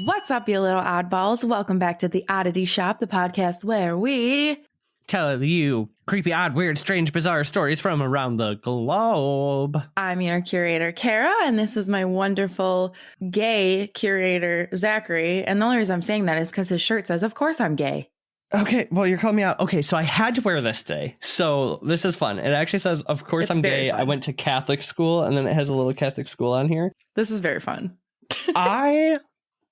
What's up, you little oddballs? Welcome back to The Oddity Shop, the podcast where we tell you creepy, odd, weird, strange, bizarre stories from around the globe. I'm your curator, Kara, and this is my wonderful gay curator, Zachary. And the only reason I'm saying that is because his shirt says, of course I'm gay. Okay, well, you're calling me out. Okay, so I had to wear this today. So this is fun. It actually says, of course I'm gay. Fun. I went to Catholic school, and then it has a little Catholic school on here. This is very fun. I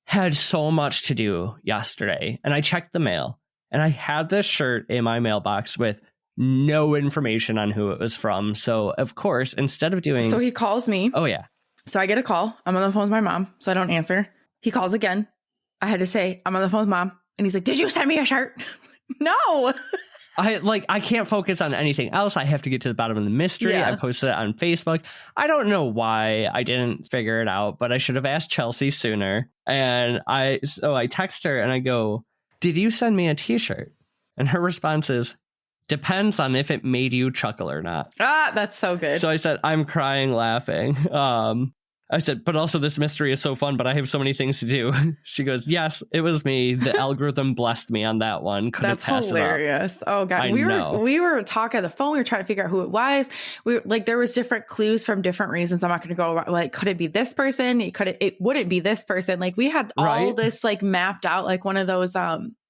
had so much to do yesterday, and I checked the mail, and I had this shirt in my mailbox with no information on who it was from. So, of course, instead of doing... So he calls me. Oh, yeah. So I get a call. I'm on the phone with my mom, so I don't answer. He calls again. I had to say, I'm on the phone with mom. And he's like, did you send me a shirt? No. I can't focus on anything else. I have to get to the bottom of the mystery. Yeah. I posted it on Facebook. I don't know why I didn't figure it out, but I should have asked Chelsea sooner. And I text her and I go, did you send me a t-shirt? And her response is, depends on if it made you chuckle or not. Ah, that's so good. So I said, I'm crying laughing. I said, but also this mystery is so fun, but I have so many things to do. She goes, yes, it was me. The algorithm blessed me on that one. Couldn't pass hilarious. Oh God. We were talking on the phone. We were trying to figure out who it was. There was different clues from different reasons. I'm not going to go like, could it be this person? It wouldn't be this person. Like we had all this like mapped out, like one of those,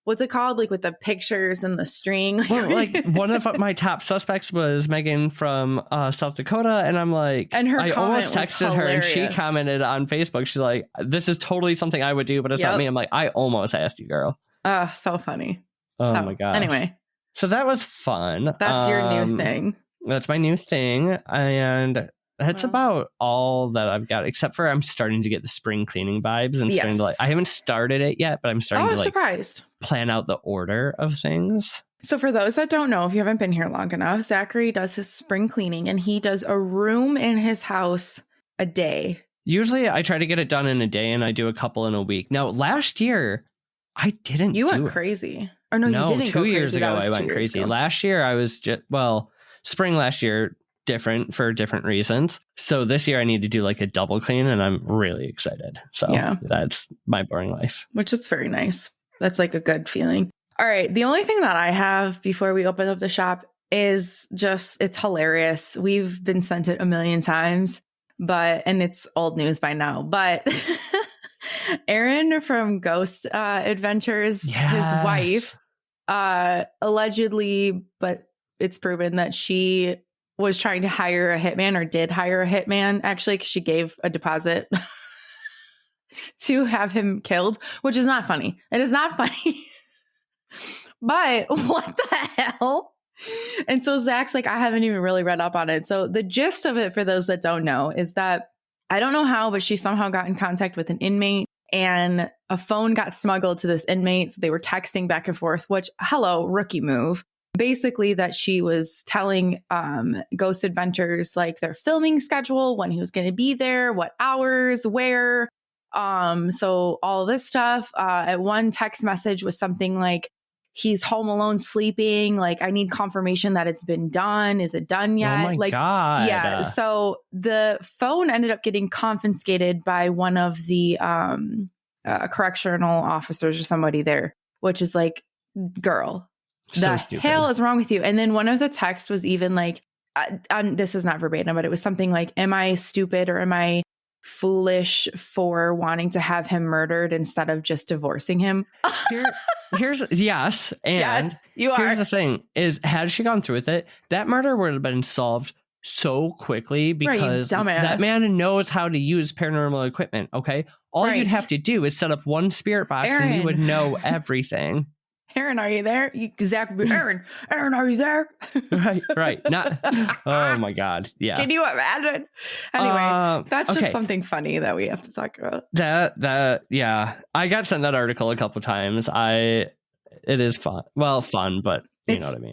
what's it called? Like with the pictures and the string. Well, like one of my top suspects was Megan from South Dakota. And I'm like, and her I almost texted her and she commented on Facebook. She's like, this is totally something I would do, but it's not me. I'm like, I almost asked you, girl. Oh, so funny. Oh my gosh. Anyway. So that was fun. That's your new thing. That's my new thing. And that's about all that I've got, except for I'm starting to get the spring cleaning vibes and starting to I haven't started it yet, but I'm starting to surprised. Plan out the order of things. So for those that don't know, if you haven't been here long enough, Zachary does his spring cleaning and he does a room in his house a day. Usually I try to get it done in a day and I do a couple in a week. Now, last year I didn't. You went crazy. Or no, you didn't. 2 years ago I went crazy. Last year I was spring last year, different for different reasons. So this year I need to do like a double clean and I'm really excited. So that's my boring life. Which is very nice. That's like a good feeling. All right. The only thing that I have before we open up the shop is just, it's hilarious. We've been sent it a million times, and it's old news by now, but Aaron from Ghost Adventures, his wife, allegedly, but it's proven that she was trying to hire a hitman, or did hire a hitman, actually, because she gave a deposit to have him killed, which is not funny. It is not funny. But what the hell? And so Zach's like, I haven't even really read up on it. So the gist of it, for those that don't know, is that I don't know how, but she somehow got in contact with an inmate and a phone got smuggled to this inmate. So they were texting back and forth, which, hello, rookie move. Basically that she was telling Ghost Adventures like their filming schedule, when he was going to be there, what hours, where. So all of this stuff. At one text message was something like, he's home alone sleeping. Like, I need confirmation that it's been done. Is it done yet? Oh my God. Yeah. So the phone ended up getting confiscated by one of the correctional officers or somebody there, which is like, girl. The hell is wrong with you? And then one of the texts was even like, this is not verbatim, but it was something like, am I stupid or am I foolish for wanting to have him murdered instead of just divorcing him? Here's yes. And yes, you are. Here's the thing is, had she gone through with it, that murder would have been solved so quickly because that man knows how to use paranormal equipment. Okay. All you'd have to do is set up one spirit box and you would know everything. Aaron, are you there? Zach would be, Aaron, are you there? Right. Not. Oh my God. Yeah. Can you imagine? Anyway, that's just something funny that we have to talk about. Yeah. I got sent that article a couple times. It is fun. Well, fun, but you know what I mean.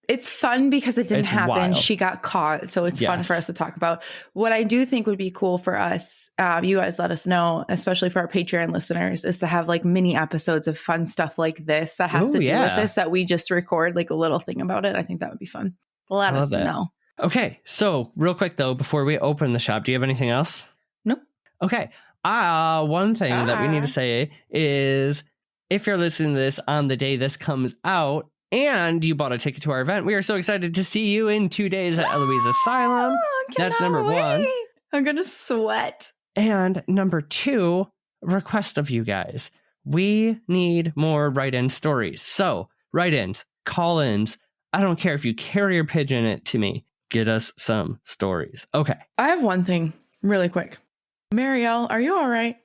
It's fun because it didn't happen. Wild. She got caught. So it's fun for us to talk about. What I do think would be cool for us, you guys let us know, especially for our Patreon listeners, is to have like mini episodes of fun stuff like this that has to do with this, that we just record like a little thing about it. I think that would be fun. Let us know. Okay. So real quick though, before we open the shop, do you have anything else? Nope. Okay. One thing that we need to say is if you're listening to this on the day this comes out and you bought a ticket to our event, we are so excited to see you in 2 days at Eloise Asylum. That's number one. I'm going to sweat. And number two, request of you guys. We need more write-in stories. So write-ins, call-ins. I don't care if you carrier pigeon it to me. Get us some stories. Okay. I have one thing really quick. Marielle, are you all right?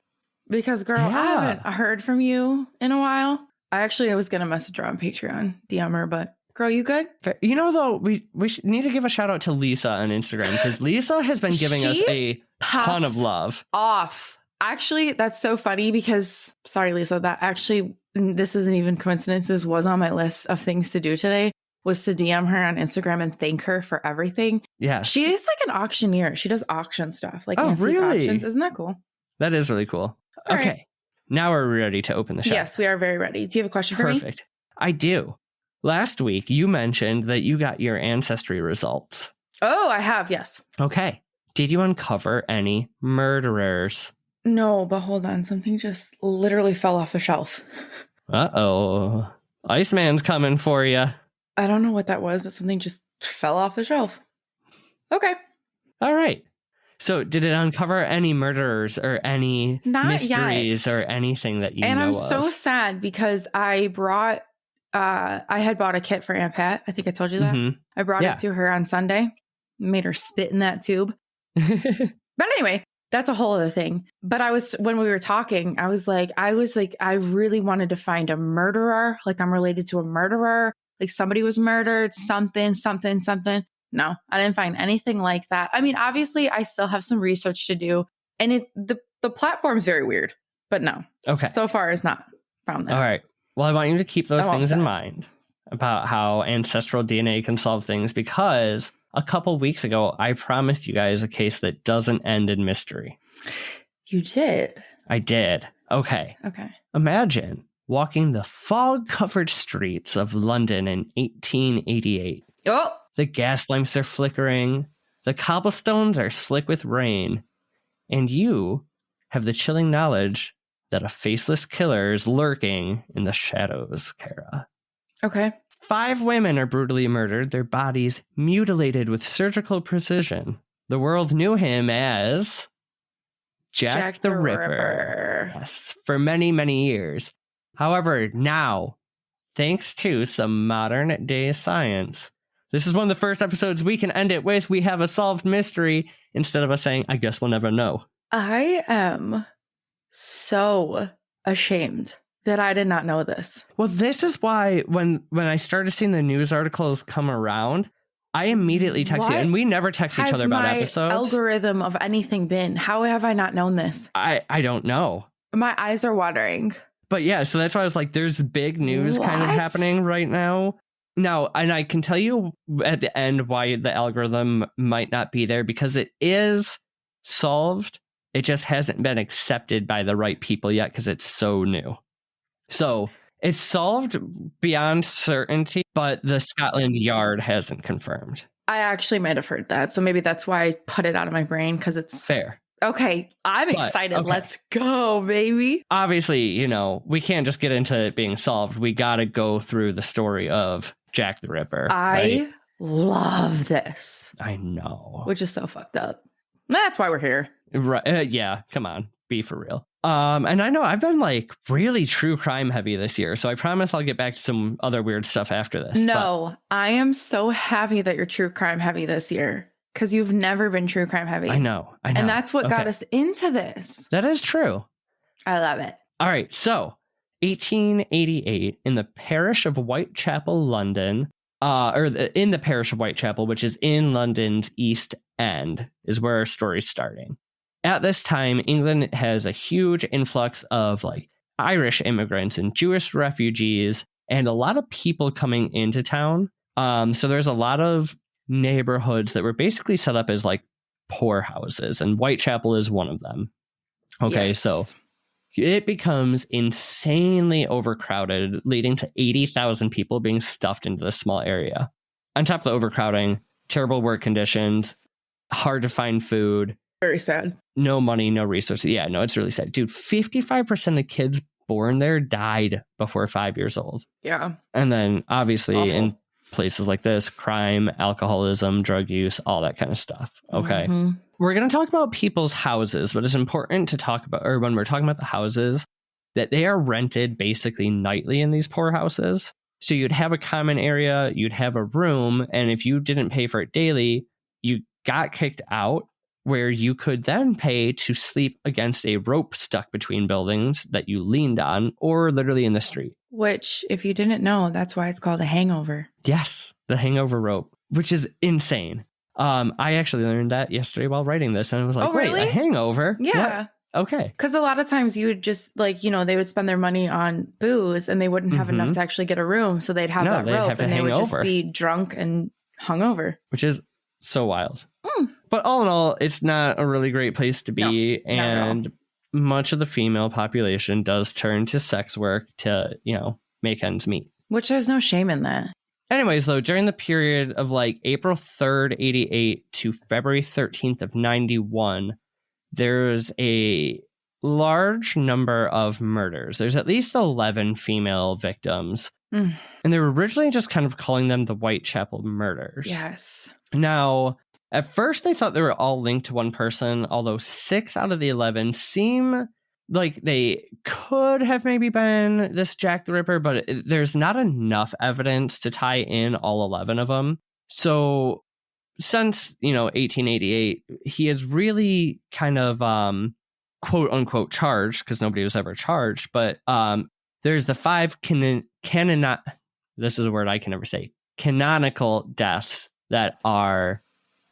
Because, girl, I haven't heard from you in a while. I was going to message her on Patreon, DM her, but girl, you good? You know, though, we need to give a shout out to Lisa on Instagram because Lisa has been giving us a ton of love. Actually, that's so funny because, sorry, Lisa, this isn't even coincidence. This was on my list of things to do today, was to DM her on Instagram and thank her for everything. Yeah. She is like an auctioneer. She does auction stuff, like antique really? auctions. Isn't that cool? That is really cool. All okay. Right. Now we're ready to open the show. Yes, we are very ready. Do you have a question for me? Perfect. I do. Last week, you mentioned that you got your ancestry results. Oh, I have. Yes. Okay. Did you uncover any murderers? No, but hold on. Something just literally fell off the shelf. Uh-oh. Iceman's coming for you. I don't know what that was, but something just fell off the shelf. Okay. All right. So did it uncover any murderers or any mysteries or anything that you know of? And I'm so sad because I had bought a kit for Aunt Pat. I think I told you that. Mm-hmm. I brought it to her on Sunday. Made her spit in that tube. But anyway, that's a whole other thing. But when we were talking, I was like, I really wanted to find a murderer. Like I'm related to a murderer. Like somebody was murdered, something. No, I didn't find anything like that. I mean, obviously, I still have some research to do. And the platform's very weird. But no. Okay. So far, it's not found that. All right. Well, I want you to keep those things in mind about how ancestral DNA can solve things, because a couple weeks ago, I promised you guys a case that doesn't end in mystery. You did? I did. Okay. Imagine walking the fog-covered streets of London in 1888. Oh! The gas lamps are flickering. The cobblestones are slick with rain. And you have the chilling knowledge that a faceless killer is lurking in the shadows, Kara. Okay. 5 women are brutally murdered, their bodies mutilated with surgical precision. The world knew him as Jack the Ripper. Yes, for many, many years. However, now, thanks to some modern day science, this is one of the first episodes we can end it with. We have a solved mystery instead of us saying, I guess we'll never know. I am so ashamed that I did not know this. Well, this is why when I started seeing the news articles come around, I immediately texted you, and we never text each other about episodes. Algorithm of anything been? How have I not known this? I don't know. My eyes are watering. But yeah, so that's why I was like, there's big news kind of happening right now. Now, and I can tell you at the end why the algorithm might not be there, because it is solved. It just hasn't been accepted by the right people yet because it's so new. So it's solved beyond certainty, but the Scotland Yard hasn't confirmed. I actually might have heard that. So maybe that's why I put it out of my brain, because it's fair. Okay, I'm excited. Okay. Let's go, baby. Obviously, you know, we can't just get into it being solved. We got to go through the story of Jack the Ripper. I love this. I know. Which is so fucked up. That's why we're here. Right. Yeah, come on. Be for real. And I know I've been like really true crime heavy this year, so I promise I'll get back to some other weird stuff after this. No, I am so happy that you're true crime heavy this year, because you've never been true crime heavy. I know. And that's what got us into this. That is true. I love it. All right. So 1888 in the parish of Whitechapel, London, in the parish of Whitechapel, which is in London's East End, is where our story's starting. At this time, England has a huge influx of like Irish immigrants and Jewish refugees and a lot of people coming into town. So there's a lot of neighborhoods that were basically set up as like poor houses, and Whitechapel is one of them. Okay, yes. So it becomes insanely overcrowded, leading to 80,000 people being stuffed into this small area. On top of the overcrowding, terrible work conditions, hard to find food. Very sad. No money, no resources. Yeah, no, it's really sad. Dude, 55% of kids born there died before 5 years old. Yeah. And then obviously Awful. in places like this, crime, alcoholism, drug use, all that kind of stuff. Okay. Mm-hmm. We're going to talk about people's houses, but it's important to talk about, or when we're talking about the houses, that they are rented basically nightly in these poor houses. So you'd have a common area, you'd have a room, and if you didn't pay for it daily, you got kicked out, where you could then pay to sleep against a rope stuck between buildings that you leaned on, or literally in the street. Which, if you didn't know, that's why it's called a hangover. Yes, the hangover rope, which is insane. I actually learned that yesterday while writing this, and I was like, really? Wait, a hangover? Yeah. What? Okay. Because a lot of times you would just they would spend their money on booze and they wouldn't have enough to actually get a room. So they'd have that rope and they would just be drunk and hungover. Which is so wild. But all in all, it's not a really great place to be. No, and much of the female population does turn to sex work to, make ends meet. Which there's no shame in that. Anyways, though, during the period of April 3rd, 88 to February 13th of 91, there's a large number of murders. There's at least 11 female victims. And they were originally just kind of calling them the Whitechapel murders. Yes. Now, at first they thought they were all linked to one person, although 6 out of the 11 seem like they could have maybe been this Jack the Ripper, but there's not enough evidence to tie in all 11 of them. So since, 1888, he is really kind of quote unquote charged, because nobody was ever charged. But there's the 5 this is a word I can never say, canonical deaths that are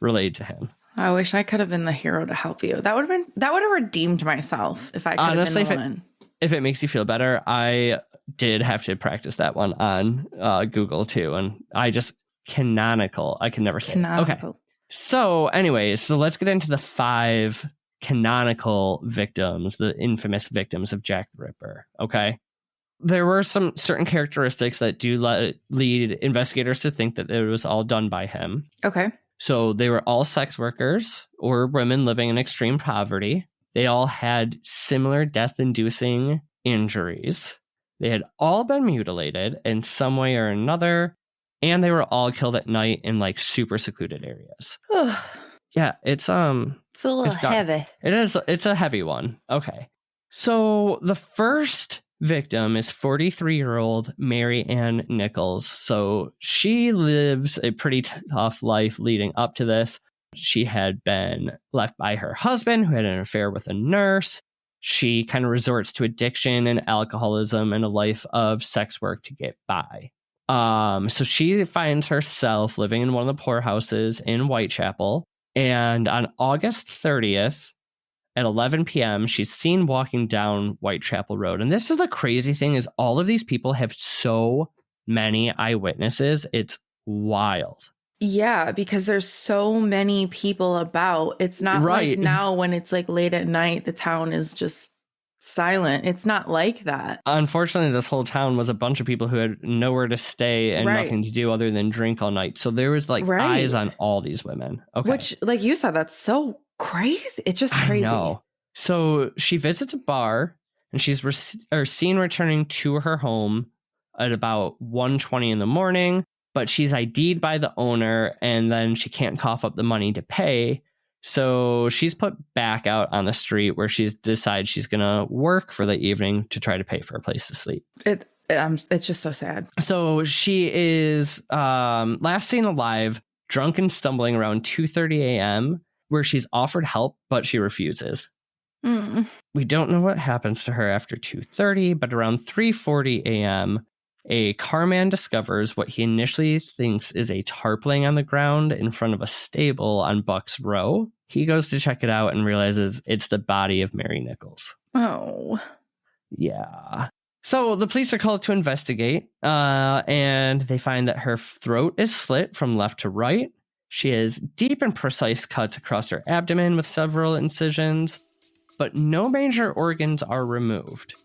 related to him. I wish I could have been the hero to help you. That would have redeemed myself if I could Honestly, have been the one. If it makes you feel better, I did have to practice that one on Google too, and I just canonical. I can never say canonical. Okay. So anyways, let's get into the 5 canonical victims, the infamous victims of Jack the Ripper. Okay. There were some certain characteristics that do lead investigators to think that it was all done by him. Okay. So they were all sex workers or women living in extreme poverty. They all had similar death-inducing injuries. They had all been mutilated in some way or another. And they were all killed at night in super super areas. Yeah, it's a little heavy. It is. It's a heavy one. Okay. So the first victim is 43-year-old Mary Ann Nichols. So she lives a pretty tough life leading up to this. She had been left by her husband, who had an affair with a nurse. She kind of resorts to addiction and alcoholism and a life of sex work to get by. So she finds herself living in one of the poorhouses in Whitechapel. And on August 30th at 11 p.m., she's seen walking down Whitechapel Road. And this is the crazy thing, is all of these people have so many eyewitnesses. It's wild. Yeah, because there's so many people about. It's not like now when it's late at night, the town is just silent. It's not like that. Unfortunately, this whole town was a bunch of people who had nowhere to stay and nothing to do other than drink all night. So there was eyes on all these women. Okay. Which, like you said, that's so crazy. It's just crazy. I know. So she visits a bar and she's seen returning to her home at about 1:20 in the morning, but she's ID'd by the owner and then she can't cough up the money to pay. So she's put back out on the street where she decides she's going to work for the evening to try to pay for a place to sleep. It's just so sad. So she is last seen alive, drunk and stumbling around 2:30 a.m., where she's offered help, but she refuses. We don't know what happens to her after 2:30, but around 3:40 a.m., a carman discovers what he initially thinks is a tarp laying on the ground in front of a stable on Bucks Row. He goes to check it out and realizes it's the body of Mary Nichols. Oh. Yeah. So the police are called to investigate, and they find that her throat is slit from left to right. She has deep and precise cuts across her abdomen with several incisions, but no major organs are removed.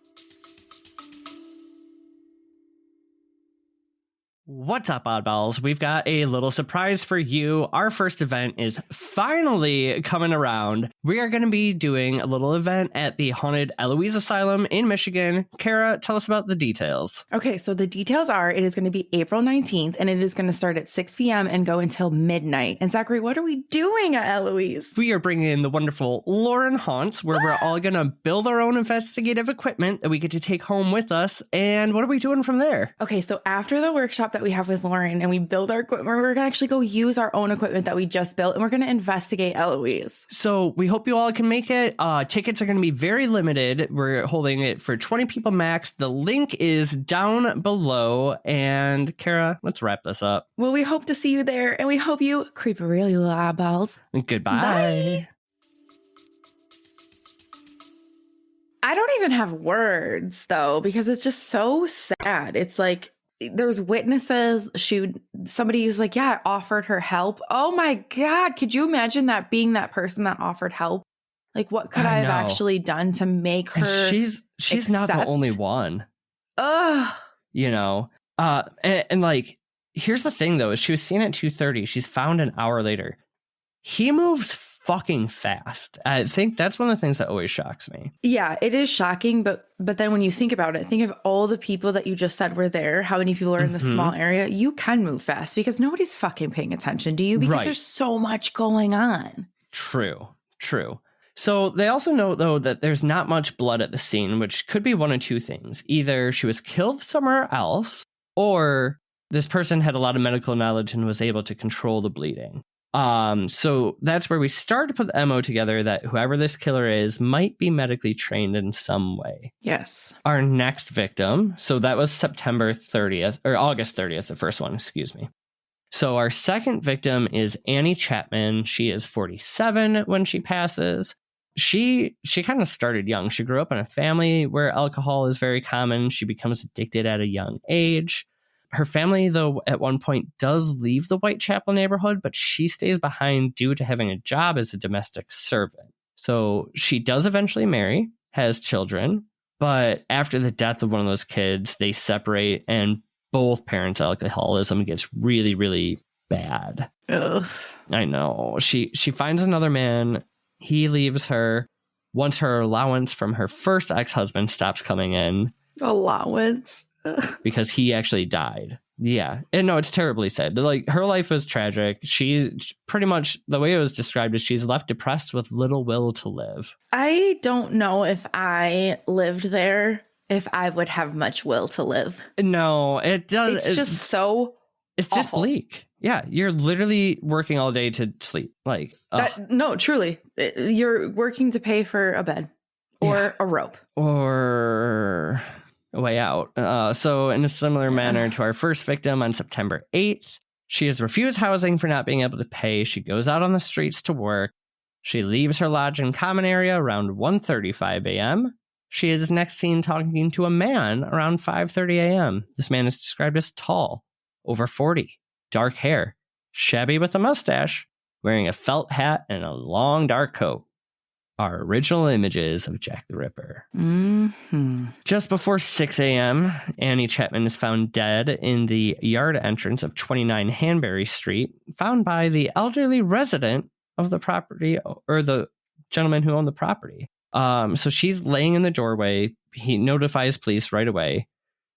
What's up, oddballs? We've got a little surprise for you. Our first event is finally coming around. We are going to be doing a little event at the Haunted Eloise Asylum in Michigan. Kara, tell us about the details. Okay, so the details are it is going to be April 19th, and it is going to start at 6 p.m. and go until midnight. And Zachary, what are we doing at Eloise? We are bringing in the wonderful Lauren Haunts, where we're all going to build our own investigative equipment that we get to take home with us. And what are we doing from there? Okay, so after the workshop that we have with Lauren and we build our equipment, we're going to actually go use our own equipment that we just built, and we're going to investigate Eloise. So we hope you all can make it. Tickets are going to be very limited. We're holding it for 20 people max. The link is down below. And Kara, let's wrap this up. Well, we hope to see you there, and we hope you creep a real, you little eyeballs. Goodbye. Bye. I don't even have words, though, because it's just so sad. It's like, there's witnesses. Somebody who's like, yeah, I offered her help. Oh my God. Could you imagine that being that person that offered help? Like, what could I have actually done to make her? And she's not the only one. Ugh. You know, and like, here's the thing, though, is she was seen at 2:30. She's found an hour later. He moves fucking fast. I think that's one of the things that always shocks me. Yeah, it is shocking, but then when you think about it, think of all the people that you just said were there, how many people are in this small area. You can move fast because nobody's fucking paying attention to you because there's so much going on. True. So they also note, though, that there's not much blood at the scene, which could be one of two things. Either she was killed somewhere else, or this person had a lot of medical knowledge and was able to control the bleeding. So that's where we start to put the MO together that whoever this killer is might be medically trained in some way. Yes. Our next victim. So that was September 30th or August 30th, the first one, excuse me. So our second victim is Annie Chapman. She is 47 when she passes. She kind of started young. She grew up in a family where alcohol is very common. She becomes addicted at a young age. Her family, though, at one point does leave the Whitechapel neighborhood, but she stays behind due to having a job as a domestic servant. So she does eventually marry, has children, but after the death of one of those kids, they separate and both parents' alcoholism gets really, really bad. Ugh. I know. She finds another man. He leaves her once her allowance from her first ex-husband stops coming in. Allowance? Because he actually died. Yeah. And no, it's terribly sad. Like, her life was tragic. She's pretty much, the way it was described is she's left depressed with little will to live. I don't know if I lived there, if I would have much will to live. No, it does. It's just so It's awful. Just bleak. Yeah. You're literally working all day to sleep. Like, no, truly. You're working to pay for a bed or a rope. Or a way out. So in a similar manner to our first victim on September 8th, she is refused housing for not being able to pay. She goes out on the streets to work. She leaves her lodge and common area around 1:35 a.m. She is next seen talking to a man around 5:30 a.m. This man is described as tall, over 40, dark hair, shabby with a mustache, wearing a felt hat and a long dark coat. Our original images of Jack the Ripper. Mm-hmm. Just before 6 a.m., Annie Chapman is found dead in the yard entrance of 29 Hanbury Street, found by the elderly resident of the property, or the gentleman who owned the property. So she's laying in the doorway. He notifies police right away.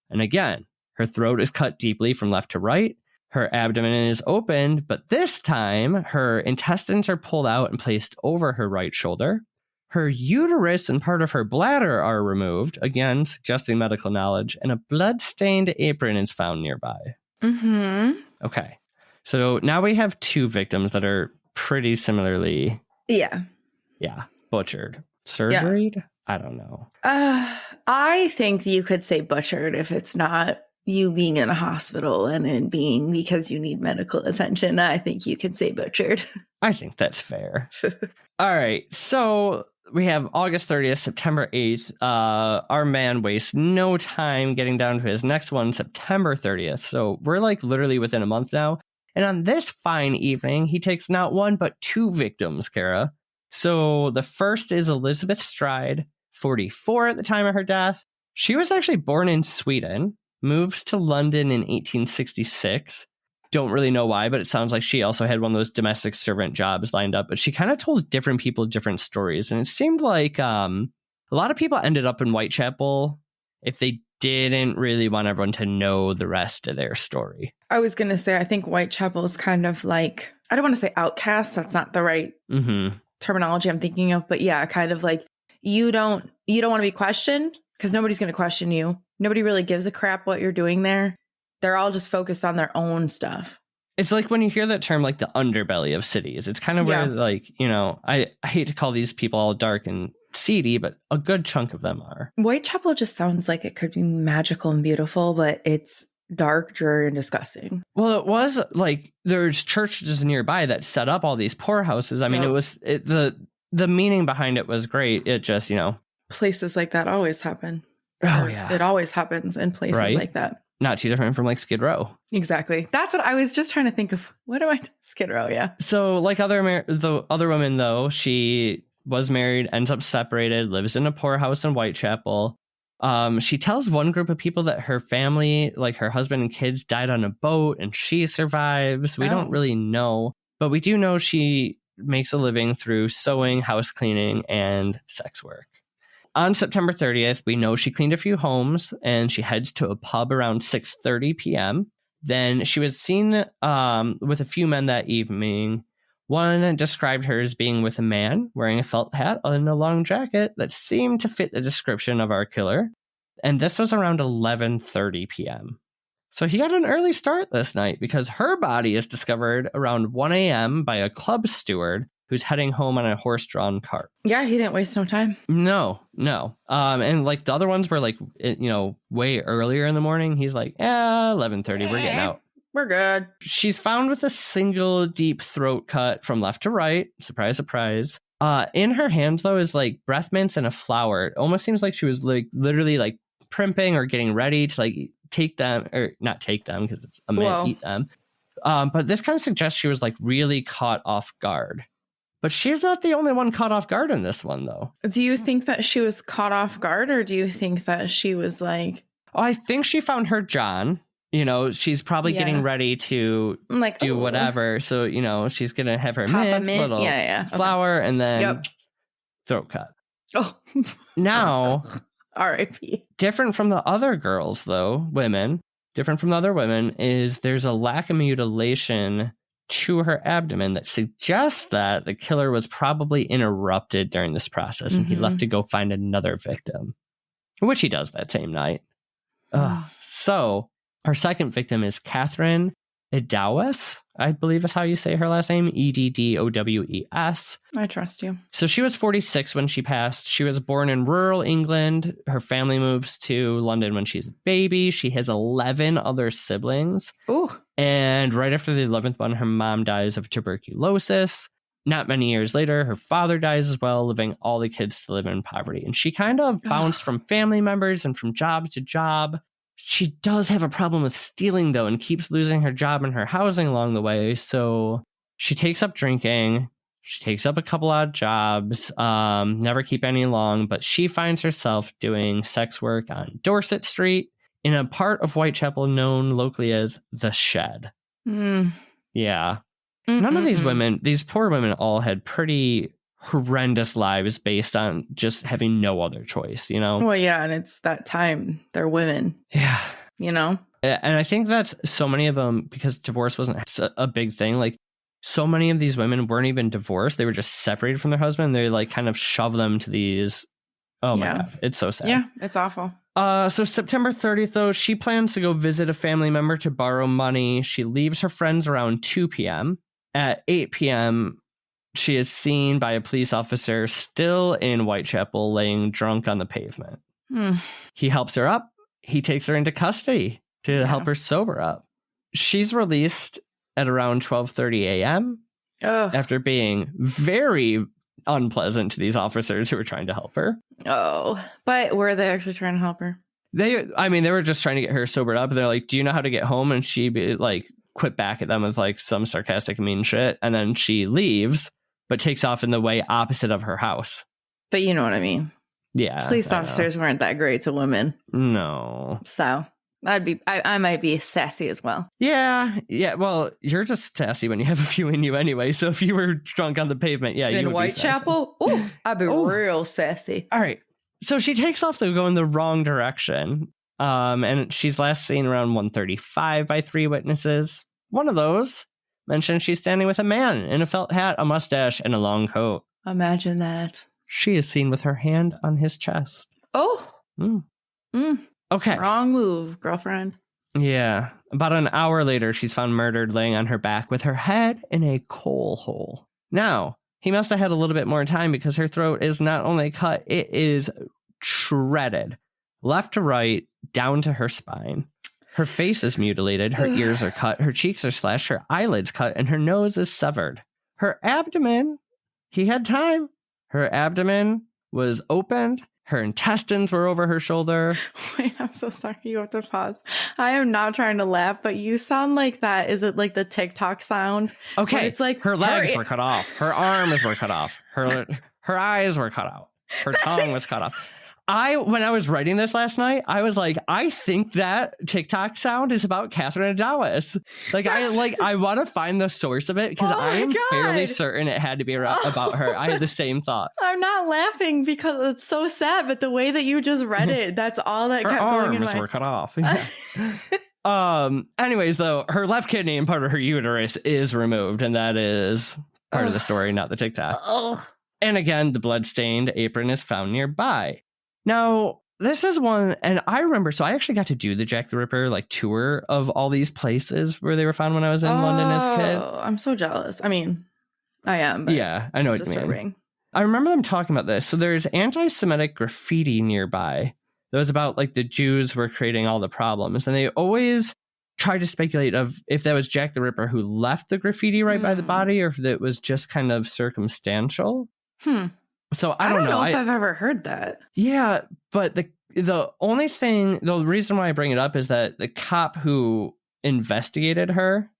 And again, her throat is cut deeply from left to right. Her abdomen is opened, but this time her intestines are pulled out and placed over her right shoulder. Her uterus and part of her bladder are removed, again, suggesting medical knowledge, and a blood-stained apron is found nearby. Mm-hmm. Okay. So now we have two victims that are pretty similarly... Yeah, butchered. Surgeried? Yeah. I don't know. I think you could say butchered if it's not you being in a hospital and it being because you need medical attention. I think you could say butchered. I think that's fair. All right. So we have August 30th, September 8th. Our man wastes no time getting down to his next one, September 30th. So we're like literally within a month now. And on this fine evening, he takes not one, but two victims, Kara. So the first is Elizabeth Stride, 44 at the time of her death. She was actually born in Sweden. moves to London in 1866. Don't really know why, but it sounds like she also had one of those domestic servant jobs lined up. But she kind of told different people different stories. And it seemed like a lot of people ended up in Whitechapel if they didn't really want everyone to know the rest of their story. I was going to say, I think Whitechapel is kind of like, I don't want to say outcast. That's not the right terminology I'm thinking of. But yeah, kind of like you don't want to be questioned because nobody's going to question you. Nobody really gives a crap what you're doing there. They're all just focused on their own stuff. It's like when you hear that term, like the underbelly of cities, it's kind of where like, I hate to call these people all dark and seedy, but a good chunk of them are. Whitechapel just sounds like it could be magical and beautiful, but it's dark, dreary, and disgusting. Well, it was like there's churches nearby that set up all these poorhouses. I mean, the meaning behind it was great. It just, places like that always happen. Oh, yeah. It always happens in places like that. Not too different from like Skid Row. Exactly. That's what I was just trying to think of. What do I Skid Row? Yeah. So like the other women, though, she was married, ends up separated, lives in a poor house in Whitechapel. She tells one group of people that her family, like her husband and kids, died on a boat and she survives. We don't really know, but we do know she makes a living through sewing, house cleaning, and sex work. On September 30th, we know she cleaned a few homes and she heads to a pub around 6:30 p.m. Then she was seen with a few men that evening. One described her as being with a man wearing a felt hat and a long jacket that seemed to fit the description of our killer. And this was around 11:30 p.m. So he got an early start this night because her body is discovered around 1 a.m. by a club steward who's heading home on a horse-drawn cart. Yeah, he didn't waste no time. No. And like the other ones were like, way earlier in the morning. He's like, 11:30, we're getting out. We're good. She's found with a single deep throat cut from left to right. Surprise, surprise. In her hands, though, is like breath mints and a flower. It almost seems like she was like literally like primping or getting ready to like take them, or not take them because it's a man eat them. But this kind of suggests she was like really caught off guard. But she's not the only one caught off guard in this one, though. Do you think that she was caught off guard, or do you think that she was like... Oh, I think she found her John. She's probably getting ready to do whatever. So, she's going to have her mint, little flower, and then throat cut. Oh. Now, R.I.P. Different from the other girls, though, different from the other women, is there's a lack of mutilation to her abdomen that suggests that the killer was probably interrupted during this process and he left to go find another victim, which he does that same night. So our second victim is Catherine Eddowes, I believe is how you say her last name, Eddowes. I trust you. So she was 46 when she passed. She was born in rural England. Her family moves to London when she's a baby. She has 11 other siblings. Ooh. And right after the 11th one, her mom dies of tuberculosis. Not many years later, her father dies as well, leaving all the kids to live in poverty. And she kind of bounced from family members and from job to job. She does have a problem with stealing, though, and keeps losing her job and her housing along the way. So she takes up drinking. She takes up a couple odd jobs, never keep any long, but she finds herself doing sex work on Dorset Street in a part of Whitechapel known locally as The Shed. Yeah. None of these women, these poor women, all had pretty horrendous lives based on just having no other choice, Well, yeah, and it's that time. They're women. Yeah. And I think that's so many of them, because divorce wasn't a big thing. Like, so many of these women weren't even divorced. They were just separated from their husband. They like kind of shove them to these. Oh my God. It's so sad. Yeah, it's awful. So September 30th, though, she plans to go visit a family member to borrow money. She leaves her friends around 2 p.m. At 8 p.m., she is seen by a police officer still in Whitechapel, laying drunk on the pavement. He helps her up. He takes her into custody to help her sober up. She's released at around 12:30 a.m. after being very unpleasant to these officers who were trying to help her. Oh, but were they actually trying to help her? They were just trying to get her sobered up. They're like, "Do you know how to get home?" And she quit back at them with like some sarcastic mean shit. And then she leaves, but takes off in the way opposite of her house. But you know what I mean? Yeah. Police officers weren't that great to women. No. So I might be sassy as well. Yeah. Well, you're just sassy when you have a few in you anyway. So if you were drunk on the pavement, yeah, you would Whitechapel, oh, I'd be real sassy. All right. So she takes off though, going the wrong direction. And she's last seen around 1:35 by 3 witnesses. One of those mentioned she's standing with a man in a felt hat, a mustache, and a long coat. Imagine that. She is seen with her hand on his chest. Oh. Okay. Wrong move, girlfriend. Yeah. About an hour later, she's found murdered, laying on her back with her head in a coal hole. Now, he must have had a little bit more time because her throat is not only cut, it is shredded. Left to right, down to her spine. Her face is mutilated, her ears are cut, her cheeks are slashed, her eyelids cut, and her nose is severed. Her abdomen, he had time. Her abdomen was opened. Her intestines were over her shoulder. Wait, I'm so sorry. You have to pause. I am not trying to laugh, but you sound like that. Is it like the TikTok sound? Okay. It's like her legs were cut off. Her arms were cut off. Her eyes were cut out. Her tongue was cut off. When I was writing this last night, I was like, I think that TikTok sound is about Catherine Eddowes. I want to find the source of it because I am fairly certain it had to be about her. I had the same thought. I'm not laughing because it's so sad, but the way that you just read it, that's all that kept going in my... Her arms were cut off. Yeah. Anyways, though, her left kidney and part of her uterus is removed, and that is part of the story, not the TikTok. And again, the blood-stained apron is found nearby. Now, this is one, and I remember, so I actually got to do the Jack the Ripper tour of all these places where they were found when I was in London as a kid. I'm so jealous. I mean, I am. But yeah, I know what you mean. I remember them talking about this. So there's anti-Semitic graffiti nearby. That was about the Jews were creating all the problems. And they always tried to speculate of if that was Jack the Ripper who left the graffiti right by the body or if it was just kind of circumstantial. So I don't know if I've ever heard that. Yeah, but the only thing, the reason why I bring it up is that the cop who investigated her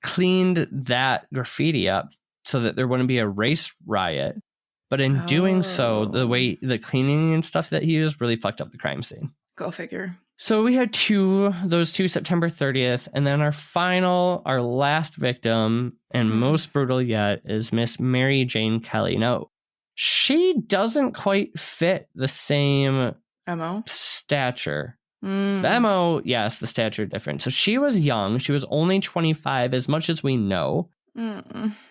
cleaned that graffiti up so that there wouldn't be a race riot. But in doing so, the way the cleaning and stuff that he used really fucked up the crime scene. Go figure. So we had those two September 30th, and then our last victim and most brutal yet is Miss Mary Jane Kelly. Now, she doesn't quite fit the same MO stature. The MO, yes, the stature different. So she was young. She was only 25, as much as we know.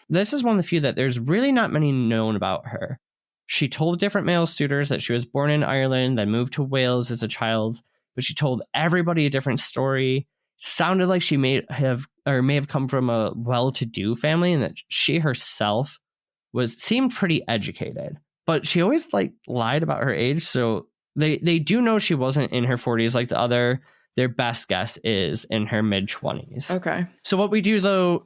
This is one of the few that there's really not many known about her. She told different male suitors that she was born in Ireland, then moved to Wales as a child, but she told everybody a different story. Sounded like she may have come from a well-to-do family, and that she herself seemed pretty educated, but she always lied about her age. So they do know she wasn't in her 40s like the other. Their best guess is in her mid-20s. Okay. So what we do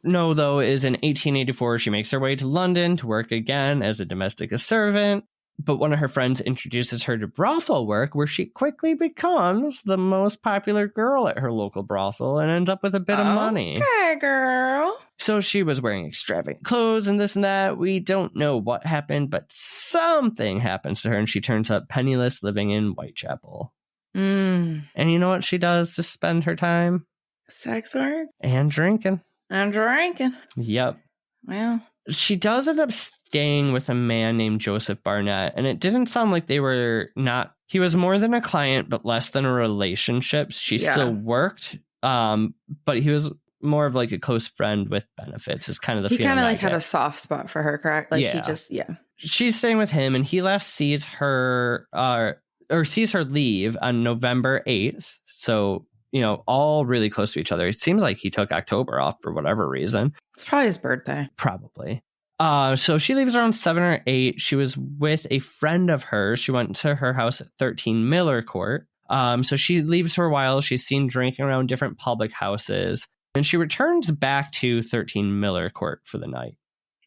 know is in 1884 she makes her way to London to work again as a domestic servant. But one of her friends introduces her to brothel work, where she quickly becomes the most popular girl at her local brothel and ends up with a bit of money. Okay, girl. So she was wearing extravagant clothes and this and that. We don't know what happened, but something happens to her and she turns up penniless, living in Whitechapel. And you know what she does to spend her time? Sex work? And drinking. Yep. Well, she does end up staying with a man named Joseph Barnett, and it didn't sound like he was more than a client, but less than a relationship. She still worked, but he was more of a close friend with benefits is kind of the feeling. He kind of had a soft spot for her, correct? She's staying with him, and he last sees her, sees her leave on November 8th. So, all really close to each other. It seems like he took October off for whatever reason. It's probably his birthday. Probably. So she leaves around 7 or 8. She was with a friend of hers. She went to her house at 13 Miller Court. So she leaves for a while. She's seen drinking around different public houses. And she returns back to 13 Miller Court for the night.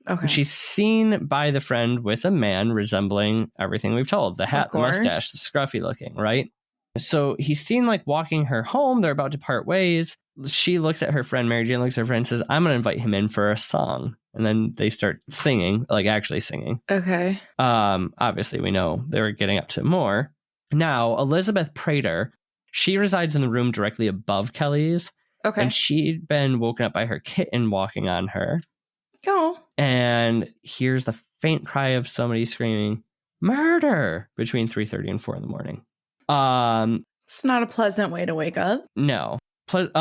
Okay. She's seen by the friend with a man resembling everything we've told. The hat, the mustache, the scruffy looking, right? So he's seen walking her home. They're about to part ways. She looks at her friend, Mary Jane looks at her friend and says, I'm going to invite him in for a song. And then they start singing, actually singing. Okay. Obviously, we know they were getting up to more. Now, Elizabeth Prater, She resides in the room directly above Kelly's. Okay. And she'd been woken up by her kitten walking on her. Oh. And hears the faint cry of somebody screaming, "Murder!" between 3:30 and 4 in the morning. It's not a pleasant way to wake up. No.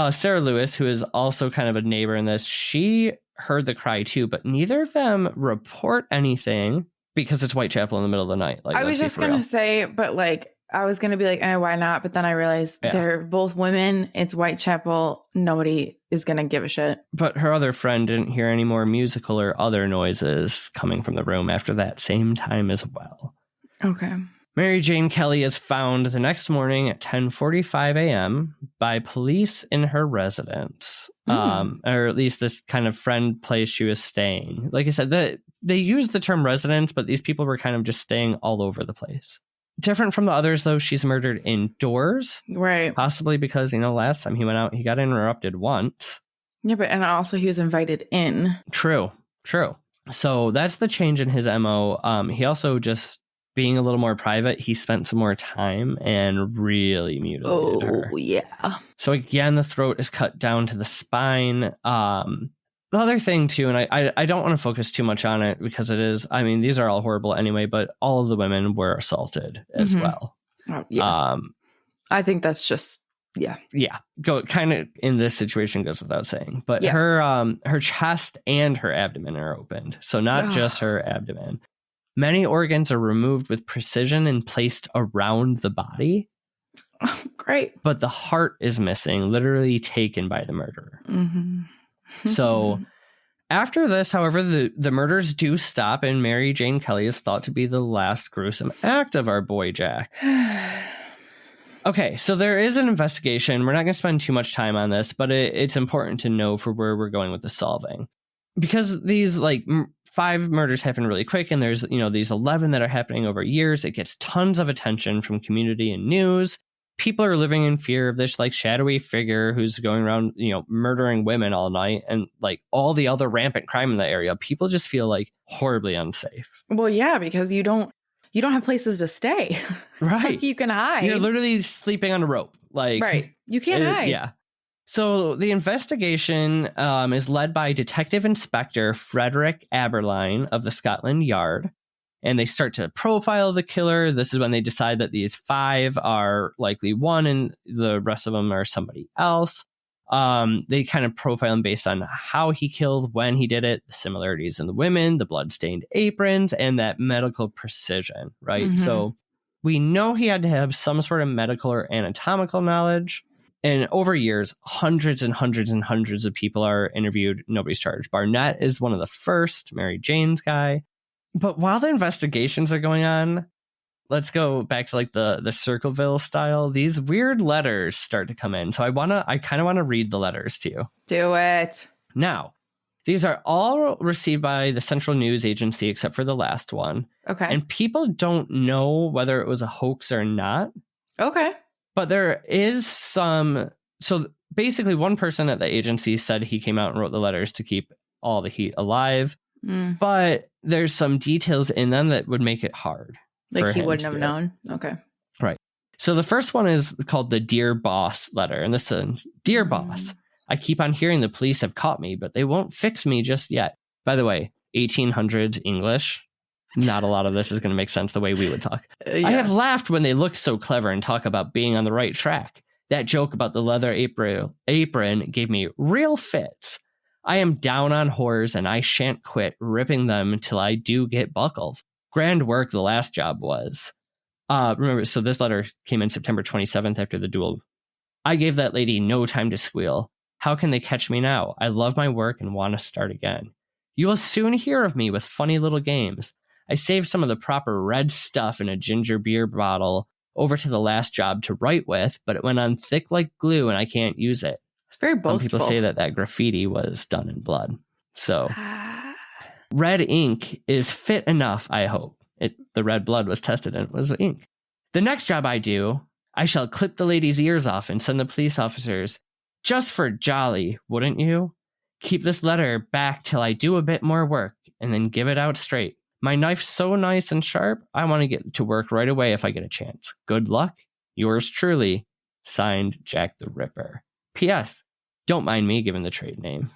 Sarah Lewis, who is also kind of a neighbor in this, she heard the cry too, but neither of them report anything because it's Whitechapel in the middle of the night. Like, I was just going to say, but like, I was going to be like, why not? But then I realized they're both women. It's Whitechapel. Nobody is going to give a shit. But her other friend didn't hear any more musical or other noises coming from the room after that same time as well. Okay. Mary Jane Kelly is found the next morning at 10:45 a.m. by police in her residence, or at least this kind of friend place she was staying. Like I said, they used the term residence, but these people were kind of just staying all over the place. Different from the others, though, she's murdered indoors. Right. Possibly because, last time he went out, he got interrupted once. Yeah, and also he was invited in. True. So that's the change in his MO. He also just, being a little more private, he spent some more time and really mutilated her. Oh, yeah. So again, the throat is cut down to the spine. The other thing, too, and I don't want to focus too much on it because it is, these are all horrible anyway, but all of the women were assaulted as well. Oh, yeah. I think that's just, yeah. Yeah. Kind of in this situation goes without saying. But her chest and her abdomen are opened. So not just her abdomen. Many organs are removed with precision and placed around the body. Oh, great. But the heart is missing, literally taken by the murderer. So after this, however, the murders do stop, and Mary Jane Kelly is thought to be the last gruesome act of our boy Jack. Okay, so there is an investigation. We're not going to spend too much time on this, but it's important to know for where we're going with the solving. Because these 5 murders happen really quick, and there's these 11 that are happening over years. It gets tons of attention from community and news. People are living in fear of this shadowy figure who's going around, murdering women all night, and all the other rampant crime in the area. People just feel horribly unsafe. Well, yeah, because you don't have places to stay. Right. You can hide. You're literally sleeping on a rope. Right. You can't hide. Yeah. So the investigation is led by Detective Inspector Frederick Aberline of the Scotland Yard. And they start to profile the killer. This is when they decide that these 5 are likely one and the rest of them are somebody else. They kind of profile him based on how he killed, when he did it, the similarities in the women, the blood-stained aprons, and that medical precision, right? So we know he had to have some sort of medical or anatomical knowledge. And over years, hundreds and hundreds and hundreds of people are interviewed. Nobody's charged. Barnett is one of the first, Mary Jane's guy. But while the investigations are going on, let's go back to the Circleville style. These weird letters start to come in. So I kind of want to read the letters to you. Do it. Now, these are all received by the Central News Agency except for the last one. Okay. And people don't know whether it was a hoax or not. Okay. But there is some. So basically, one person at the agency said he came out and wrote the letters to keep all the heat alive. But there's some details in them that would make it hard. He wouldn't have known. Okay. Right. So the first one is called the Dear Boss letter. And this says, "Dear Boss, I keep on hearing the police have caught me, but they won't fix me just yet." By the way, 1800s English. Not a lot of this is going to make sense the way we would talk. Yeah. I have laughed when they look so clever and talk about being on the right track. That joke about the leather apron gave me real fits. I am down on whores and I shan't quit ripping them until I do get buckled. Grand work the last job was. Remember, so this letter came in September 27th after the duel. I gave that lady no time to squeal. How can they catch me now? I love my work and want to start again. You will soon hear of me with funny little games. I saved some of the proper red stuff in a ginger beer bottle over to the last job to write with, but it went on thick like glue and I can't use it. It's very boastful. Some people say that graffiti was done in blood. So red ink is fit enough, I hope. The red blood was tested and it was ink. The next job I do, I shall clip the lady's ears off and send the police officers. Just for jolly, wouldn't you? Keep this letter back till I do a bit more work and then give it out straight. My knife's so nice and sharp, I want to get to work right away if I get a chance. Good luck. Yours truly, Signed, Jack the Ripper. P.S. Don't mind me giving the trade name.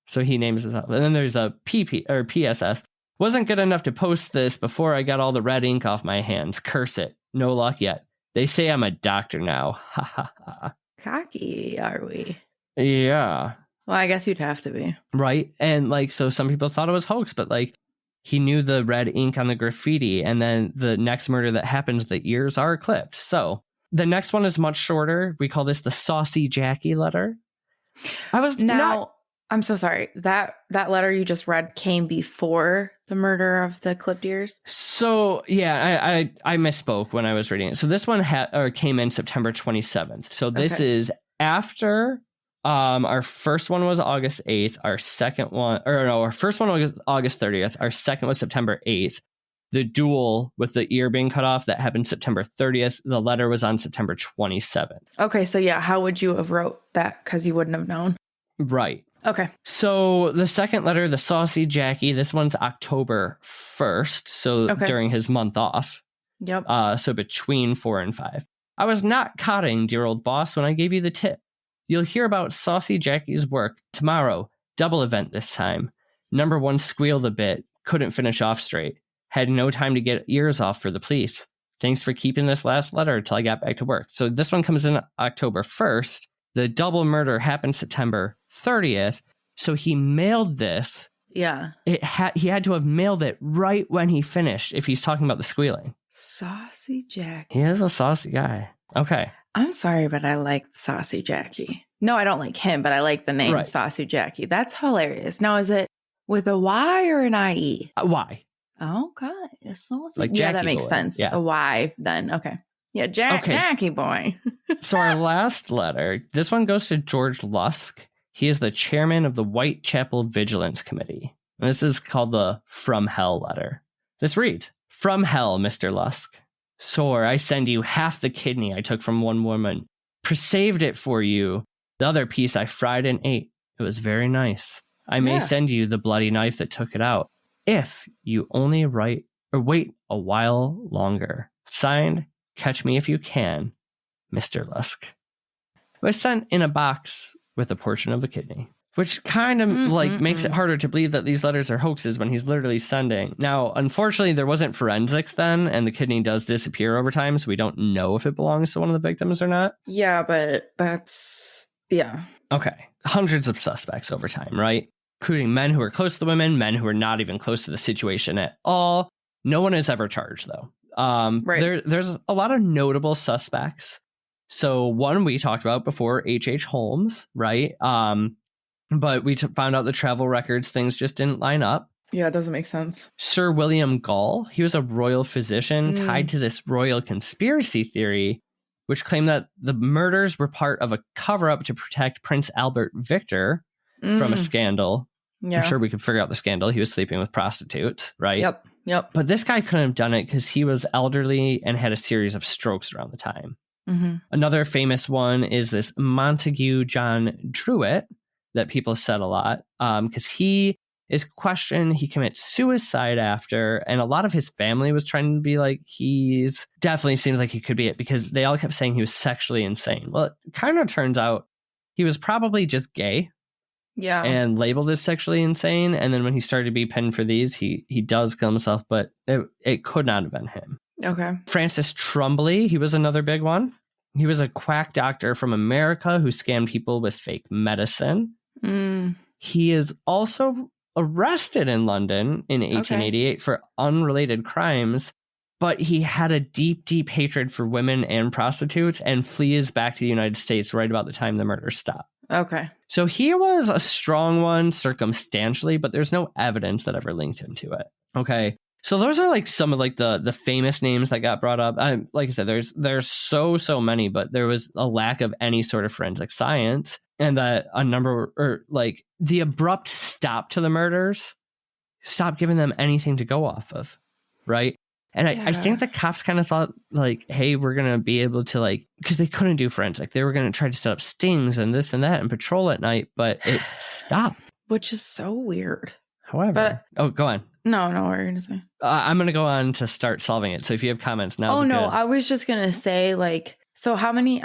So he names this up. And then there's a PP or PSS. Wasn't good enough to post this before I got all the red ink off my hands. Curse it. No luck yet. They say I'm a doctor now. Ha ha ha. Cocky, are we? Yeah. Well, I guess you'd have to be. Right. And like, so some people thought it was hoax, but like he knew the red ink on the graffiti. And then the next murder that happened, the ears are clipped. So the next one is much shorter. We call this the Saucy Jackie letter. I'm so sorry. That letter you just read came before the murder of the clipped ears? So, yeah, I misspoke when I was reading it. So this one came in September 27th. So this is after our first one was August 8th. Our first one was August 30th. Our second was September 8th. The duel with the ear being cut off, that happened September 30th. The letter was on September 27th. Okay, so yeah, how would you have wrote that? Because you wouldn't have known. Right. Okay. So the second letter, the Saucy Jackie, this one's October 1st. So during his month off. Yep. So between 4 and 5. I was not codding, dear old boss, when I gave you the tip. You'll hear about Saucy Jackie's work tomorrow. Double event this time. Number 1 squealed a bit. Couldn't finish off straight. Had no time to get ears off for the police. Thanks for keeping this last letter until I got back to work. So this one comes in October 1st. The double murder happened September 30th. So he mailed this. Yeah. He had to have mailed it right when he finished if he's talking about the squealing. Saucy Jackie. He is a saucy guy. Okay. I'm sorry, but I like Saucy Jackie. No, I don't like him, but I like the name Saucy Jackie. That's hilarious. Now, is it with a Y or an IE? Y. Oh, God. Like yeah, that makes sense. Yeah. A Y then. Okay. Yeah, Jackie boy. So our last letter, this one goes to George Lusk. He is the chairman of the Whitechapel Vigilance Committee. And this is called the From Hell letter. This reads, From hell, Mr. Lusk. Sore, I send you half the kidney I took from one woman. Presaved it for you. The other piece I fried and ate. It was very nice. I may send you the bloody knife that took it out. If you only wait a while longer. Signed, Catch Me If You Can, Mr. Lusk. It was sent in a box with a portion of the kidney, which kind of makes it harder to believe that these letters are hoaxes when he's literally sending. Now, unfortunately, there wasn't forensics then, and the kidney does disappear over time, so we don't know if it belongs to one of the victims or not. Yeah, but that's... Yeah. Okay. Hundreds of suspects over time, right? Including men who are close to the women, men who are not even close to the situation at all. No one is ever charged, though. There's a lot of notable suspects. So one we talked about before, H.H. Holmes, right? But we found out the travel records, things just didn't line up. Yeah, it doesn't make sense. Sir William Gall, he was a royal physician tied to this royal conspiracy theory, which claimed that the murders were part of a cover-up to protect Prince Albert Victor from a scandal. Yeah. I'm sure we could figure out the scandal. He was sleeping with prostitutes, right? Yep. But this guy couldn't have done it because he was elderly and had a series of strokes around the time. Mm-hmm. Another famous one is this Montague John Druitt that people said a lot because he is questioned. He commits suicide after, and a lot of his family was trying to be like, he's definitely seems like he could be it because they all kept saying he was sexually insane. Well, it kind of turns out he was probably just gay. Yeah. And labeled as sexually insane. And then when he started to be penned for these, he does kill himself, but it could not have been him. Okay. Francis Trumbull, he was another big one. He was a quack doctor from America who scammed people with fake medicine. He is also arrested in London in 1888 for unrelated crimes, but he had a deep, deep hatred for women and prostitutes and flees back to the United States right about the time the murder stopped. Okay. So he was a strong one circumstantially, but there's no evidence that ever linked him to it. Okay. So those are like some of like the famous names that got brought up. Like I said, there's so many, but there was a lack of any sort of forensic science, and that a number or like the abrupt stop to the murders stopped giving them anything to go off of. Right. And I think the cops kind of thought like, hey, we're going to be able to like, because they couldn't do forensic. They were going to try to set up stings and this and that and patrol at night, but it stopped. Which is so weird. However, go on. No, what were you going to say? I'm going to go on to start solving it. So if you have comments now. Oh, no, I was just going to say like, So how many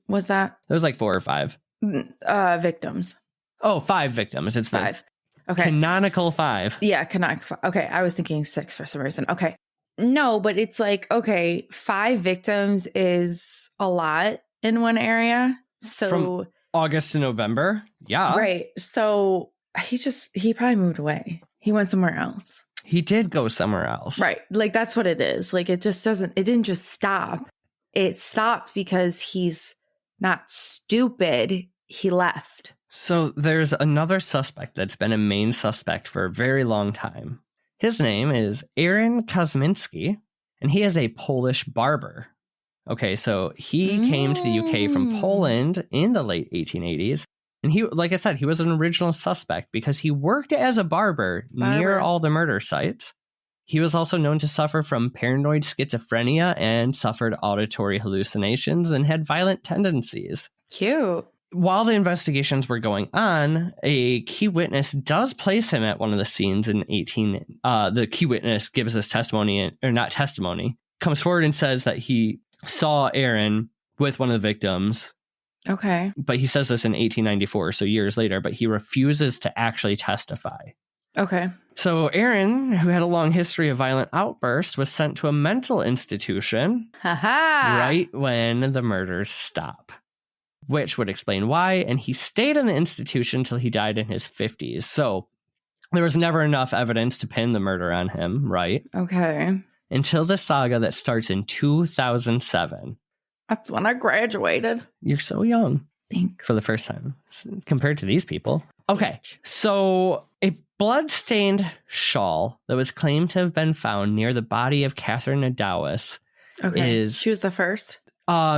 was that? There was like 4 or 5. Victims. Oh, 5 victims. It's 5. Okay. Canonical 5. Yeah, canonical. Okay. I was thinking 6 for some reason. Okay. No, but it's like, okay, 5 victims is a lot in one area. So from August to November. Yeah. Right. So he probably moved away. He went somewhere else. He did go somewhere else. Right. Like that's what it is. Like it didn't just stop. It stopped because he's not stupid. He left. So there's another suspect that's been a main suspect for a very long time. His name is Aaron Kosminski, and he is a Polish barber. Okay, so he came to the UK from Poland in the late 1880s. And he, like I said, he was an original suspect because he worked as a barber near all the murder sites. He was also known to suffer from paranoid schizophrenia and suffered auditory hallucinations and had violent tendencies. Cute. While the investigations were going on, a key witness does place him at one of the scenes in the key witness gives us testimony, or not testimony, comes forward and says that he saw Aaron with one of the victims. Okay. But he says this in 1894, so years later, but he refuses to actually testify. Okay. So Aaron, who had a long history of violent outbursts, was sent to a mental institution right when the murders stop, which would explain why. And he stayed in the institution until he died in his 50s. So there was never enough evidence to pin the murder on him, right? Okay. Until the saga that starts in 2007. That's when I graduated. You're so young. Thanks. For the first time compared to these people. Okay, so a blood-stained shawl that was claimed to have been found near the body of Catherine Eddowes is... She was the first?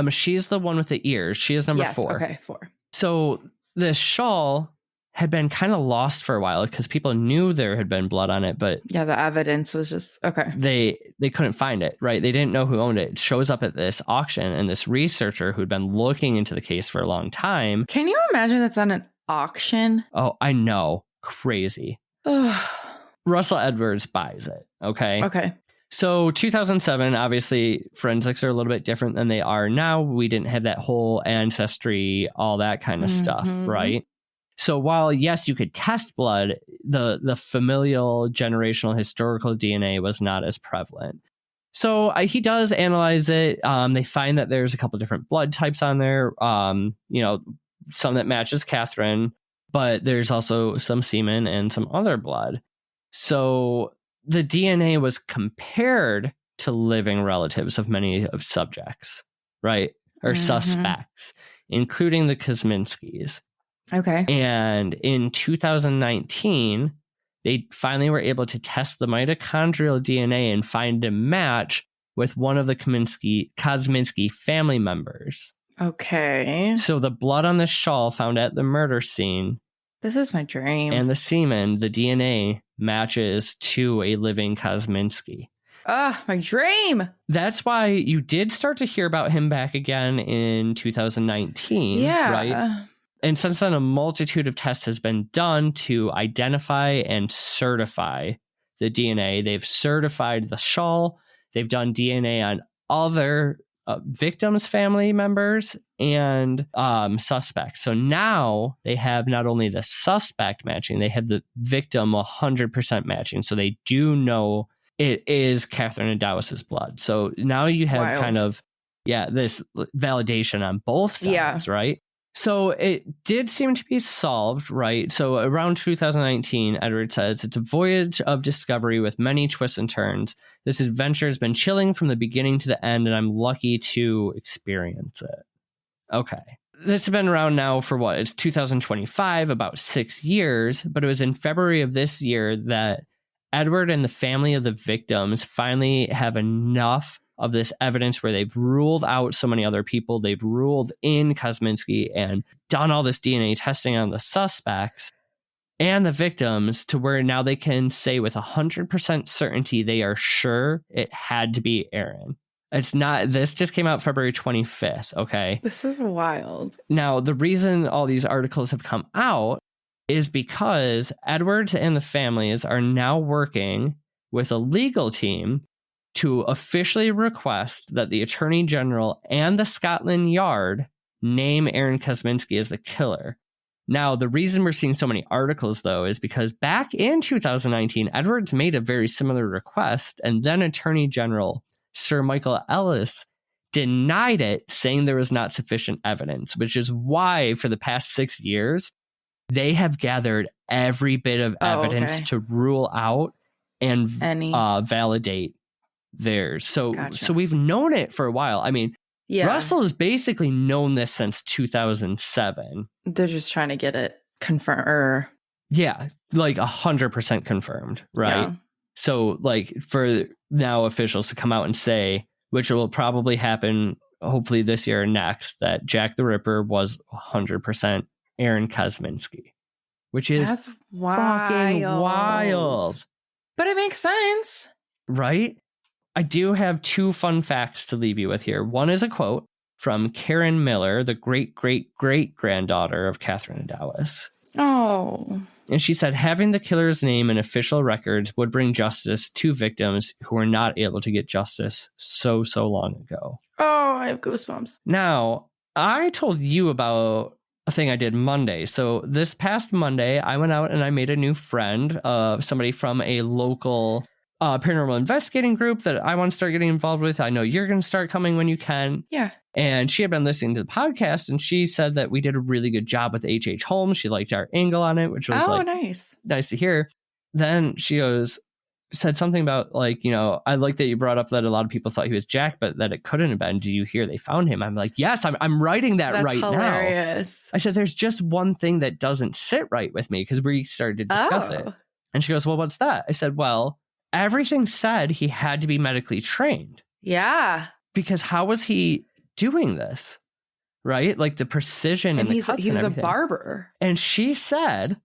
She's the one with the ears. She is number 4. Okay, 4. So the shawl had been kind of lost for a while because people knew there had been blood on it, but yeah, the evidence was just they couldn't find it, right? They didn't know who owned it. It shows up at this auction, and this researcher who'd been looking into the case for a long time. Can you imagine that's on an auction? Oh, I know. Crazy. Russell Edwards buys it. Okay. So 2007, obviously forensics are a little bit different than they are now. We didn't have that whole ancestry, all that kind of stuff, right? So while, yes, you could test blood, the familial, generational, historical DNA was not as prevalent. So he does analyze it. They find that there's a couple different blood types on there, some that matches Catherine, but there's also some semen and some other blood. So the DNA was compared to living relatives of many of subjects, right? Or suspects, including the Kosminskis. Okay. And in 2019, they finally were able to test the mitochondrial DNA and find a match with one of the Kosminski family members. Okay. So the blood on the shawl found at the murder scene. This is my dream. And the semen, the DNA, matches to a living Kosminski. My dream. That's why you did start to hear about him back again in 2019. Yeah. Right? And since then, a multitude of tests has been done to identify and certify the DNA. They've certified the shawl. They've done DNA on other victims' family members and suspects. So now they have not only the suspect matching, they have the victim 100% matching. So they do know it is Catherine Eddowes' blood. So now you have kind of, this validation on both sides, right? So it did seem to be solved, right? So around 2019, Edward says, it's a voyage of discovery with many twists and turns. This adventure has been chilling from the beginning to the end, and I'm lucky to experience it. Okay. This has been around now for what? It's 2025, about 6 years, but it was in February of this year that Edward and the family of the victims finally have enough of this evidence where they've ruled out so many other people. They've ruled in Kosminski and done all this DNA testing on the suspects and the victims to where now they can say with 100% certainty they are sure it had to be Aaron. It's not, this just came out February 25th, okay? This is wild. Now, the reason all these articles have come out is because Edwards and the families are now working with a legal team to officially request that the Attorney General and the Scotland Yard name Aaron Kosminski as the killer. Now, the reason we're seeing so many articles, though, is because back in 2019, Edwards made a very similar request, and then Attorney General Sir Michael Ellis denied it, saying there was not sufficient evidence, which is why for the past 6 years, they have gathered every bit of evidence to rule out and validate theirs. So we've known it for a while. I mean, Russell has basically known this since 2007. They're just trying to get it confirmed. Yeah, like 100% confirmed, right? Yeah. So like for now officials to come out and say, which will probably happen hopefully this year or next, that Jack the Ripper was 100% Aaron Kosminski, which is fucking wild. But it makes sense. Right? I do have 2 fun facts to leave you with here. One is a quote from Karen Miller, the great-great-great-granddaughter of Catherine Eddowes. Oh. And she said, having the killer's name in official records would bring justice to victims who were not able to get justice so long ago. Oh, I have goosebumps. Now, I told you about a thing I did Monday. So this past Monday, I went out and I made a new friend, somebody from a local paranormal investigating group that I want to start getting involved with. I know you're going to start coming when you can. Yeah. And she had been listening to the podcast, and she said that we did a really good job with H.H. Holmes. She liked our angle on it, which was nice to hear. Then she said something about like, you know, I like that you brought up that a lot of people thought he was Jack, but that it couldn't have been. Do you hear they found him? I'm like, yes, I'm writing that That's right hilarious. now. I said, there's just one thing that doesn't sit right with me, because we started to discuss it. And she goes, well, what's that? I said, well, everything said he had to be medically trained. Yeah. Because how was he doing this? Right? Like the precision and the cuts he was and everything. A barber. And she said,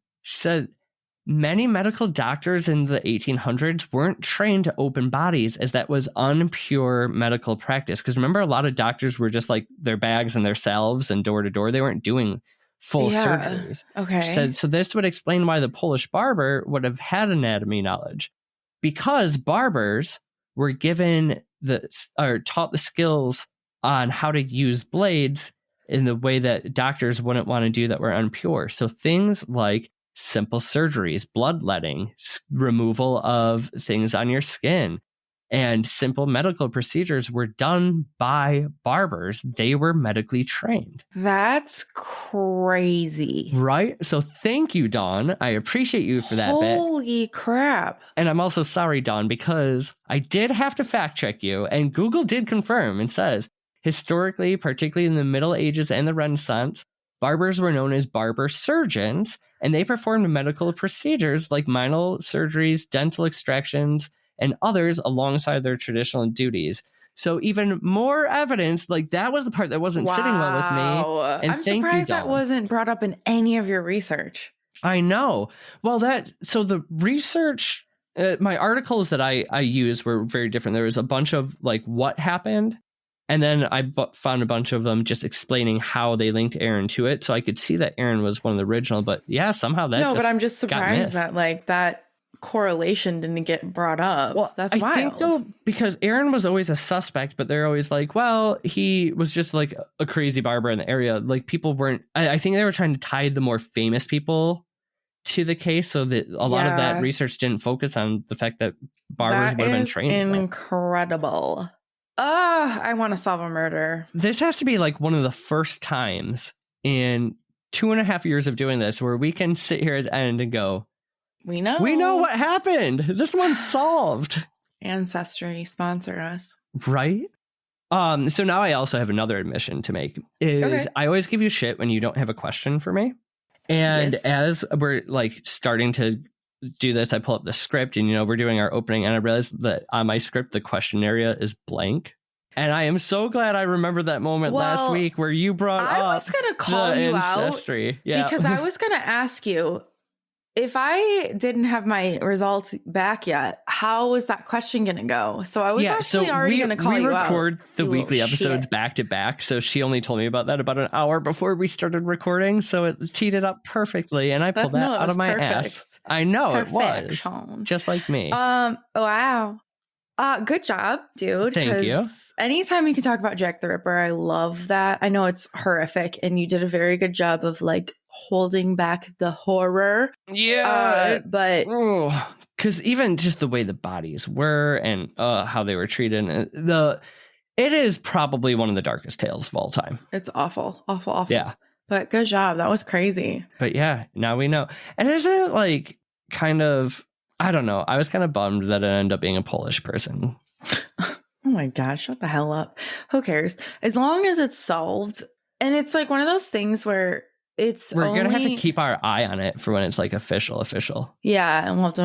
many medical doctors in the 1800s weren't trained to open bodies, as that was unpure medical practice. Because remember, a lot of doctors were just like their bags and their salves and door to door. They weren't doing full surgeries. Okay. She said, so this would explain why the Polish barber would have had anatomy knowledge, because barbers were given taught the skills on how to use blades in the way that doctors wouldn't want to do that were impure. So things like simple surgeries, bloodletting, removal of things on your skin, and simple medical procedures were done by barbers. They were medically trained. That's crazy. Right? So thank you, Dawn. I appreciate you for that bit. Holy crap. And I'm also sorry, Dawn, because I did have to fact check you, and Google did confirm and says, historically, particularly in the Middle Ages and the Renaissance, barbers were known as barber surgeons, and they performed medical procedures like minor surgeries, dental extractions, and others alongside their traditional duties. So even more evidence, like that was the part that wasn't sitting well with me. And I'm surprised that wasn't brought up in any of your research. I know. Well, so the research, my articles that I used were very different. There was a bunch of like what happened. And then I found a bunch of them just explaining how they linked Aaron to it. So I could see that Aaron was one of the original, but yeah, somehow that but I'm just surprised that like that correlation didn't get brought up. Well, that's I wild. think though, because Aaron was always a suspect, but they're always like, well, he was just like a crazy barber in the area. Like people weren't, I think they were trying to tie the more famous people to the case, so that a lot of that research didn't focus on the fact that barbers would have been trained. Incredible. I want to solve a murder. This has to be like one of the first times in 2.5 years of doing this where we can sit here at the end and go, we know what happened. This one's solved. Ancestry, sponsor us. Right? So now I also have another admission to make. I always give you shit when you don't have a question for me. And as we're like starting to do this, I pull up the script and, we're doing our opening, and I realized that on my script, the question area is blank. And I am so glad I remembered that moment last week where you brought up I was going to call you ancestry. Out because I was going to ask you, if I didn't have my results back yet, how was that question going to go? So I was actually already going to call you out. We record the weekly episodes back to back. So she only told me about that about an hour before we started recording. So it teed it up perfectly. And I pulled that out of my ass. I know it was just like me. Wow. Good job, dude. Thank you. Anytime you can talk about Jack the Ripper, I love that. I know it's horrific, and you did a very good job of like holding back the horror. Yeah. But because even just the way the bodies were and how they were treated, it is probably one of the darkest tales of all time. It's awful, awful, awful. Yeah. But good job. That was crazy. But yeah, now we know. And isn't it like kind of, I don't know. I was kind of bummed that it ended up being a Polish person. Oh my gosh, shut the hell up. Who cares? As long as it's solved. And it's like one of those things where we're going to have to keep our eye on it for when it's like official. Yeah. And we'll have to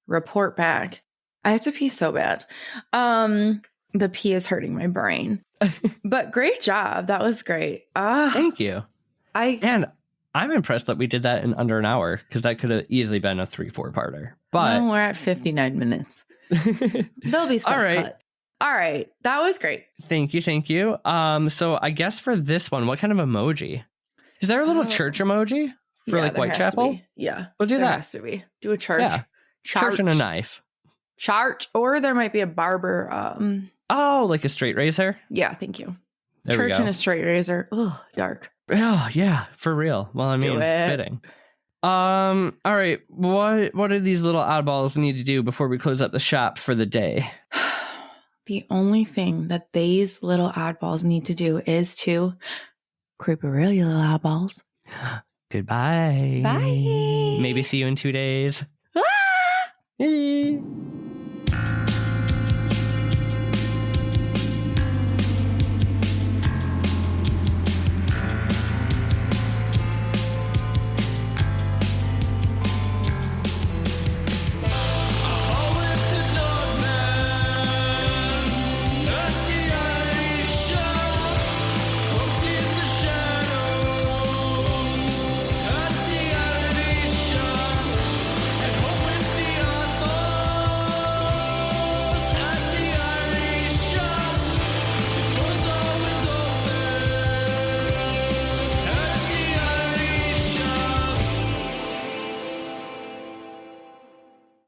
report back. I have to pee so bad. The pee is hurting my brain. But great job. That was great. Thank you. And I'm impressed that we did that in under an hour, because that could have easily been a 3-4 parter. But we're at 59 minutes. There'll be stuff cut. All right. That was great. Thank you. So I guess for this one, what kind of emoji? Is there a little church emoji for like Whitechapel? Yeah. We'll do that. There has to be. Do a church. Yeah. Church and a knife. Church. Or there might be a barber. Like a straight razor? Yeah, thank you. There church and a straight razor. Oh, dark. Oh, yeah, for real. Well, I mean, fitting. All right. What do these little oddballs need to do before we close up the shop for the day? The only thing that these little oddballs need to do is to creep a real little oddballs. Goodbye. Bye. Maybe see you in 2 days. Ah!